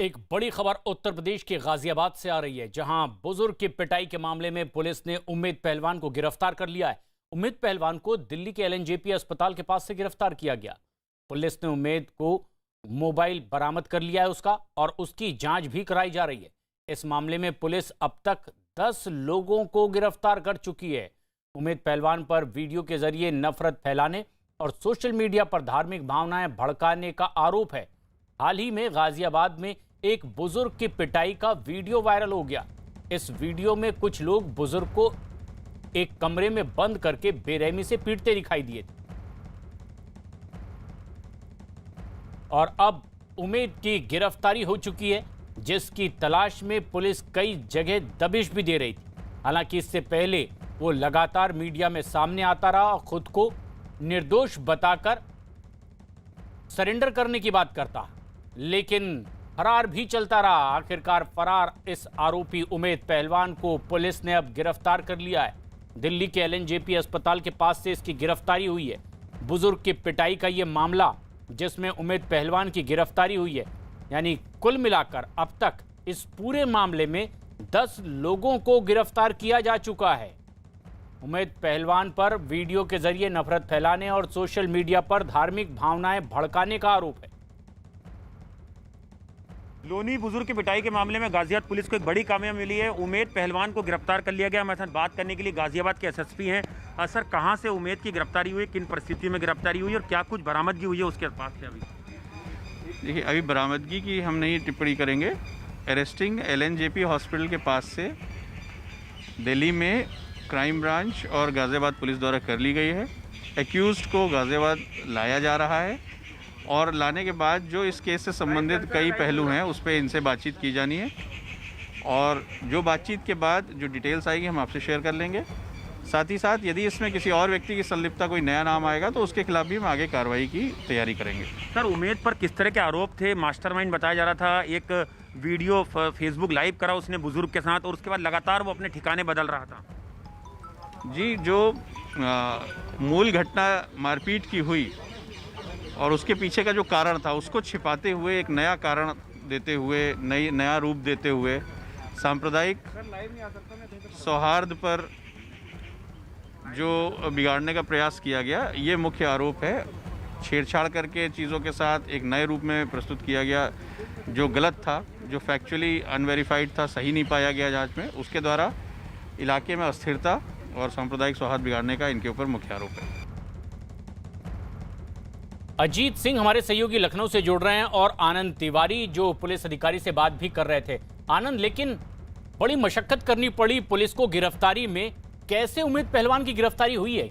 एक बड़ी खबर उत्तर प्रदेश के गाजियाबाद से आ रही है, जहां बुजुर्ग की पिटाई के मामले में पुलिस ने उम्मेद पहलवान को गिरफ्तार कर लिया है। उम्मेद पहलवान को दिल्ली के एलएनजेपी अस्पताल के पास से गिरफ्तार किया गया। पुलिस ने उम्मेद को मोबाइल बरामद कर लिया है उसका, और उसकी जांच भी कराई जा रही है। इस मामले में पुलिस अब तक 10 लोगों को गिरफ्तार कर चुकी है। उम्मेद पहलवान पर वीडियो के जरिए नफरत फैलाने और सोशल मीडिया पर धार्मिक भावनाएं भड़काने का आरोप है। हाल ही में गाजियाबाद में एक बुजुर्ग की पिटाई का वीडियो वायरल हो गया। इस वीडियो में कुछ लोग बुजुर्ग को एक कमरे में बंद करके बेरहमी से पीटते दिखाई दिए थे। और अब उम्मेद की गिरफ्तारी हो चुकी है, जिसकी तलाश में पुलिस कई जगह दबिश भी दे रही थी। हालांकि इससे पहले वो लगातार मीडिया में सामने आता रहा और खुद को निर्दोष बताकर सरेंडर करने की बात करता, लेकिन फरार भी चलता रहा। आखिरकार फरार इस आरोपी उम्मेद पहलवान को पुलिस ने अब गिरफ्तार कर लिया है। दिल्ली के एलएनजेपी अस्पताल के पास से इसकी गिरफ्तारी हुई है। बुजुर्ग की पिटाई का यह मामला जिसमें उम्मेद पहलवान की गिरफ्तारी हुई है, यानी कुल मिलाकर अब तक इस पूरे मामले में 10 लोगों को गिरफ्तार किया जा चुका है। उम्मेद पहलवान पर वीडियो के जरिए नफरत फैलाने और सोशल मीडिया पर धार्मिक भावनाएं भड़काने का आरोप है। लोनी बुजुर्ग की पिटाई के मामले में गाजियाबाद पुलिस को एक बड़ी कामयाबी मिली है। उम्मेद पहलवान को गिरफ्तार कर लिया गया। हमारे साथ बात करने के लिए गाजियाबाद के एसएसपी हैं। सर, कहां से उम्मेद की गिरफ्तारी हुई, किन परिस्थितियों में गिरफ्तारी हुई और क्या कुछ बरामदगी हुई है उसके पास से? अभी देखिए, अभी बरामदगी की हम नहीं टिप्पणी करेंगे। अरेस्टिंग एलएनजेपी हॉस्पिटल के पास से दिल्ली में क्राइम ब्रांच और गाजियाबाद पुलिस द्वारा कर ली गई है। एक्यूज्ड को गाजियाबाद लाया जा रहा है और लाने के बाद जो इस केस से संबंधित कई पहलू हैं उस पर इनसे बातचीत की जानी है, और जो बातचीत के बाद जो डिटेल्स आएगी हम आपसे शेयर कर लेंगे। साथ ही साथ यदि इसमें किसी और व्यक्ति की संलिप्तता, कोई नया नाम आएगा तो उसके खिलाफ भी हम आगे कार्रवाई की तैयारी करेंगे। सर, उम्मेद पर किस तरह के आरोप थे? मास्टरमाइंड बताया जा रहा था। एक वीडियो फेसबुक लाइव करा उसने बुजुर्ग के साथ, और उसके बाद लगातार वो अपने ठिकाने बदल रहा था। जी, जो मूल घटना मारपीट की हुई और उसके पीछे का जो कारण था उसको छिपाते हुए एक नया कारण देते हुए, नया रूप देते हुए सांप्रदायिक सौहार्द पर जो बिगाड़ने का प्रयास किया गया, ये मुख्य आरोप है। छेड़छाड़ करके चीज़ों के साथ एक नए रूप में प्रस्तुत किया गया, जो गलत था, जो फैक्चुअली अनवेरीफाइड था, सही नहीं पाया गया जांच में, उसके द्वारा इलाके में अस्थिरता और सांप्रदायिक सौहार्द बिगाड़ने का इनके ऊपर मुख्य आरोप है। अजीत सिंह हमारे सहयोगी लखनऊ से जुड़ रहे हैं और आनंद तिवारी जो पुलिस अधिकारी से बात भी कर रहे थे। आनंद, लेकिन बड़ी मशक्कत करनी पड़ी पुलिस को गिरफ्तारी में, कैसे उम्मेद पहलवान की गिरफ्तारी हुई है?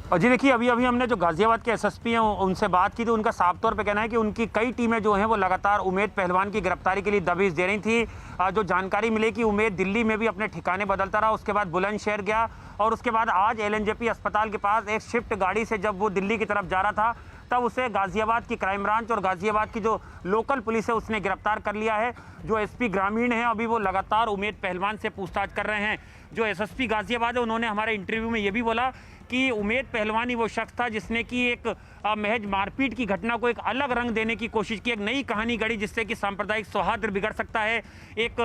और जी देखिए, अभी हमने जो गाजियाबाद के एसएसपी हैं उनसे बात की, तो उनका साफ तौर पे कहना है कि उनकी कई टीमें जो हैं वो लगातार उम्मेद पहलवान की गिरफ्तारी के लिए दबिश दे रही थी। जो जानकारी मिली कि उम्मेद दिल्ली में भी अपने ठिकाने बदलता रहा, उसके बाद बुलंदशहर गया, और उसके बाद आज एलएनजेपी अस्पताल के पास एक शिफ्ट गाड़ी से जब वो दिल्ली की तरफ जा रहा था, तब उसे गाजियाबाद की क्राइम ब्रांच और गाजियाबाद की जो लोकल पुलिस है उसने गिरफ्तार कर लिया है। जो एसपी ग्रामीण है, अभी वो लगातार उम्मेद पहलवान से पूछताछ कर रहे हैं। जो एसएसपी गाजियाबाद है, उन्होंने हमारे इंटरव्यू में ये भी बोला कि उम्मेद पहलवान ही वो शख्स था जिसने कि एक महज मारपीट की घटना को एक अलग रंग देने की कोशिश की, एक नई कहानी गढ़ी जिससे कि सांप्रदायिक सौहार्द बिगड़ सकता है, एक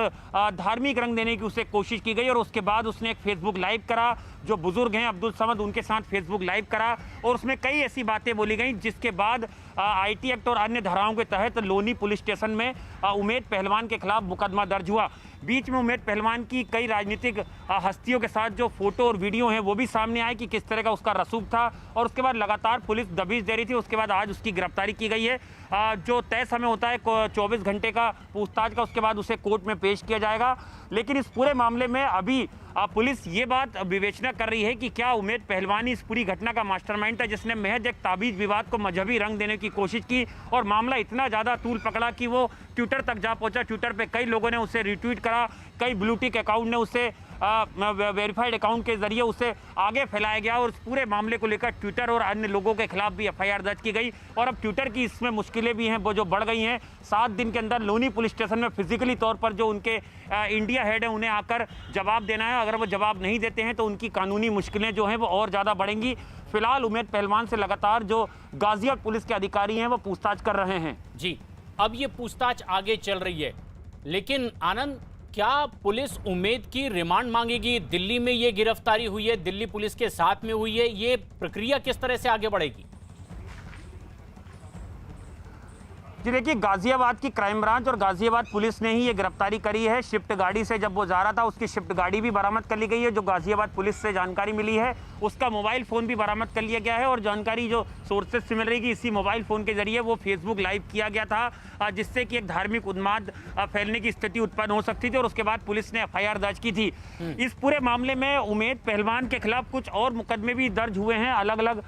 धार्मिक रंग देने की उसे कोशिश की गई। और उसके बाद उसने एक फेसबुक लाइव करा, जो बुजुर्ग हैं अब्दुल समद, उनके साथ फेसबुक लाइव करा, और उसमें कई ऐसी बातें बोली गई जिसके बाद आईटी एक्ट और अन्य धाराओं के तहत लोनी पुलिस स्टेशन में उम्मेद पहलवान के खिलाफ मुकदमा दर्ज हुआ। बीच में उम्मेद पहलवान की कई राजनीतिक हस्तियों के साथ जो फोटो और वीडियो हैं वो भी सामने आए कि किस तरह का उसका रसूख था, और उसके बाद लगातार पुलिस दबिश दे रही थी। उसके बाद आज उसकी गिरफ्तारी की गई है। जो तय समय होता है 24 घंटे का पूछताछ का, उसके बाद उसे कोर्ट में पेश किया जाएगा। लेकिन इस पूरे मामले में अभी पुलिस ये बात विवेचना कर रही है कि क्या उम्मेद पहलवान इस पूरी घटना का मास्टरमाइंड था, जिसने महज एक ताबीज विवाद को मजहबी रंग देने की कोशिश की, और मामला इतना ज़्यादा तूल पकड़ा कि वो ट्विटर तक जा पहुंचा। ट्विटर पे कई लोगों ने उसे रिट्वीट करा, कई ब्लू टिक अकाउंट ने उसे वेरीफाइड अकाउंट के जरिए उसे आगे फैलाया गया, और इस पूरे मामले को लेकर ट्विटर और अन्य लोगों के खिलाफ भी एफआईआर दर्ज की गई। और अब ट्विटर की इसमें मुश्किलें भी हैं वो जो बढ़ गई हैं। 7 दिन के अंदर लोनी पुलिस स्टेशन में फिजिकली तौर पर जो उनके इंडिया हेड है उन्हें आकर जवाब देना है। अगर वो जवाब नहीं देते हैं तो उनकी कानूनी मुश्किलें जो हैं वो और ज़्यादा बढ़ेंगी। फिलहाल उमेद पहलवान से लगातार जो गाजियाबाद पुलिस के अधिकारी हैं वो पूछताछ कर रहे हैं। जी, अब ये पूछताछ आगे चल रही है, लेकिन आनंद, क्या पुलिस उमेद की रिमांड मांगेगी? दिल्ली में ये गिरफ्तारी हुई है, दिल्ली पुलिस के साथ में हुई है, ये प्रक्रिया किस तरह से आगे बढ़ेगी? जी देखिए, गाजियाबाद की क्राइम ब्रांच और गाजियाबाद पुलिस ने ही ये गिरफ्तारी करी है। शिफ्ट गाड़ी से जब वो जा रहा था, उसकी शिफ्ट गाड़ी भी बरामद कर ली गई है। जो गाजियाबाद पुलिस से जानकारी मिली है, उसका मोबाइल फ़ोन भी बरामद कर लिया गया है और जानकारी जो सोर्सेज से मिल रही है कि इसी मोबाइल फ़ोन के जरिए वो फेसबुक लाइव किया गया था, जिससे कि एक धार्मिक उन्माद फैलने की स्थिति उत्पन्न हो सकती थी और उसके बाद पुलिस ने FIR दर्ज की थी। इस पूरे मामले में उमेद पहलवान के खिलाफ कुछ और मुकदमे भी दर्ज हुए हैं अलग अलग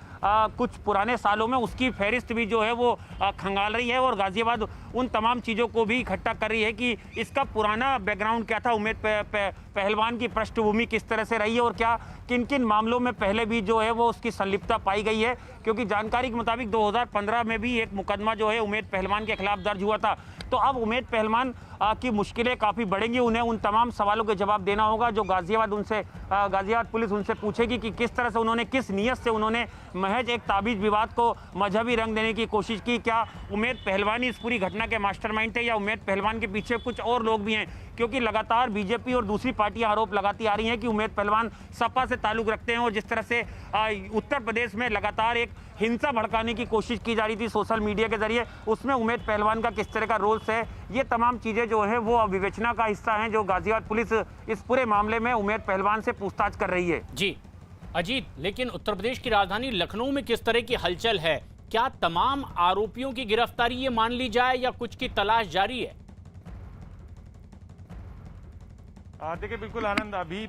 कुछ पुराने सालों में। उसकी फहरिस्त भी जो है वो खंगाल रही है और गाजियाबाद उन तमाम चीज़ों को भी इकट्ठा कर रही है कि इसका पुराना बैकग्राउंड क्या था, उमेद पहलवान की पृष्ठभूमि किस तरह से रही है और क्या किन किन मामलों में पहले भी जो है वो उसकी संलिप्तता पाई गई है। क्योंकि जानकारी के मुताबिक 2015 में भी एक मुकदमा जो है उमेद पहलवान के खिलाफ दर्ज हुआ था। तो अब उमेद पहलवान की मुश्किलें काफ़ी बढ़ेंगी। उन्हें उन तमाम सवालों के जवाब देना होगा जो गाजियाबाद पुलिस उनसे पूछेगी कि किस तरह से उन्होंने, किस नीयत से उन्होंने महज एक ताबीज़ विवाद को मजहबी रंग देने की कोशिश की। क्या उमेद पहलवान ही इस पूरी घटना के मास्टरमाइंड थे या उमेद पहलवान के पीछे कुछ और लोग भी हैं? क्योंकि लगातार बीजेपी और दूसरी पार्टियां आरोप लगाती आ रही हैं कि उमेद पहलवान सपा से ताल्लुक रखते हैं और जिस तरह से उत्तर प्रदेश में लगातार एक हिंसा भड़काने की कोशिश की जा रही थी सोशल मीडिया के जरिए, उसमें उमेद पहलवान का किस तरह का रोल्स है, ये तमाम चीज़ें जो है वो विवेचना का हिस्सा हैं जो गाजियाबाद पुलिस इस पूरे मामले में उमेद पहलवान से पूछताछ कर रही है। जी अजीत, लेकिन उत्तर प्रदेश की राजधानी लखनऊ में किस तरह की हलचल है? क्या तमाम आरोपियों की गिरफ्तारी ये मान ली जाए या कुछ की तलाश जारी है? देखिए बिल्कुल आनंद, अभी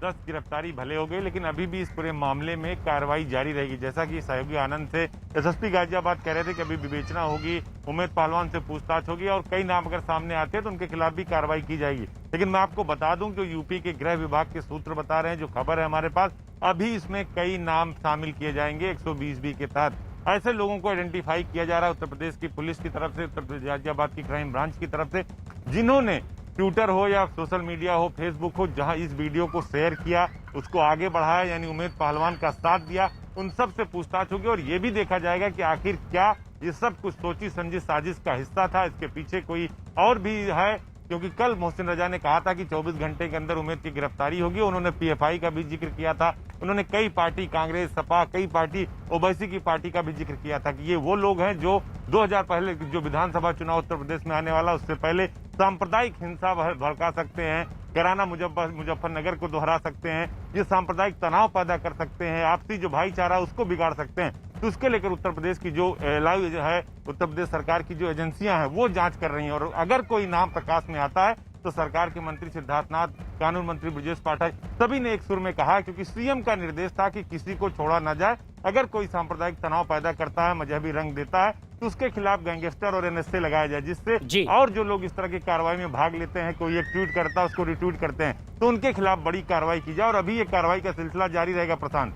10 गिरफ्तारी भले हो गए लेकिन अभी भी इस पूरे मामले में कार्रवाई जारी रहेगी। जैसा कि सहयोगी आनंद से SSP गाजियाबाद कह रहे थे कि अभी विवेचना होगी, उमेद पहलवान से पूछताछ होगी और कई नाम अगर सामने आते हैं तो उनके खिलाफ भी कार्रवाई की जाएगी। लेकिन मैं आपको बता दूं, जो यूपी के गृह विभाग के सूत्र बता रहे हैं, जो खबर है हमारे पास, अभी इसमें कई नाम शामिल किए जाएंगे 120B के तहत। ऐसे लोगों को आइडेंटिफाई किया जा रहा है उत्तर प्रदेश की पुलिस की तरफ से, उत्तर प्रदेश गाजियाबाद की क्राइम ब्रांच की तरफ से, जिन्होंने ट्विटर हो या सोशल मीडिया हो, फेसबुक हो, जहां इस वीडियो को शेयर किया, उसको आगे बढ़ाया, यानी उमेद पहलवान का साथ दिया, उन सब से पूछताछ होगी और ये भी देखा जाएगा कि आखिर क्या ये सब कुछ सोची समझी साजिश का हिस्सा था, इसके पीछे कोई और भी है। क्योंकि कल मोहसिन रजा ने कहा था कि 24 घंटे के अंदर उमेद की गिरफ्तारी होगी। उन्होंने PFI का भी जिक्र किया था, उन्होंने कई पार्टी, कांग्रेस, सपा, कई पार्टी, ओवैसी की पार्टी का भी जिक्र किया था कि ये वो लोग हैं जो 2000 पहले जो विधानसभा चुनाव उत्तर प्रदेश में आने वाला, उससे पहले सांप्रदायिक हिंसा भड़का सकते हैं, कैराना मुजफ्फरनगर को दोहरा सकते हैं, ये सांप्रदायिक तनाव पैदा कर सकते हैं, आपसी जो भाईचारा उसको बिगाड़ सकते हैं। तो उसके लेकर उत्तर प्रदेश की जो लाइव है, उत्तर प्रदेश सरकार की जो एजेंसियां हैं वो जांच कर रही हैं और अगर कोई नाम प्रकाश में आता है तो सरकार के मंत्री सिद्धार्थनाथ, कानून मंत्री ब्रजेश पाठक, सभी ने एक सुर में कहा, क्योंकि सीएम का निर्देश था कि किसी को छोड़ा न जाए। अगर कोई सांप्रदायिक तनाव पैदा करता है, मजहबी रंग देता है, तो उसके खिलाफ गैंगस्टर और NSA लगाया जाए, जिससे और जो लोग इस तरह की कार्रवाई में भाग लेते हैं, कोई एक ट्वीट करता है उसको रिट्वीट करते हैं, तो उनके खिलाफ बड़ी कार्रवाई की जाए। और अभी ये कार्रवाई का सिलसिला जारी रहेगा प्रशांत।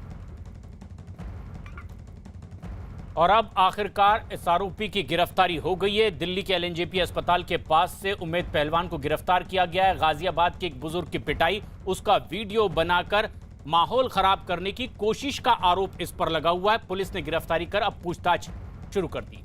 और अब आखिरकार इस आरोपी की गिरफ्तारी हो गई है। दिल्ली के LNJP अस्पताल के पास से उमेद पहलवान को गिरफ्तार किया गया है। गाजियाबाद के एक बुजुर्ग की पिटाई, उसका वीडियो बनाकर माहौल खराब करने की कोशिश का आरोप इस पर लगा हुआ है। पुलिस ने गिरफ्तारी कर अब पूछताछ शुरू कर दी।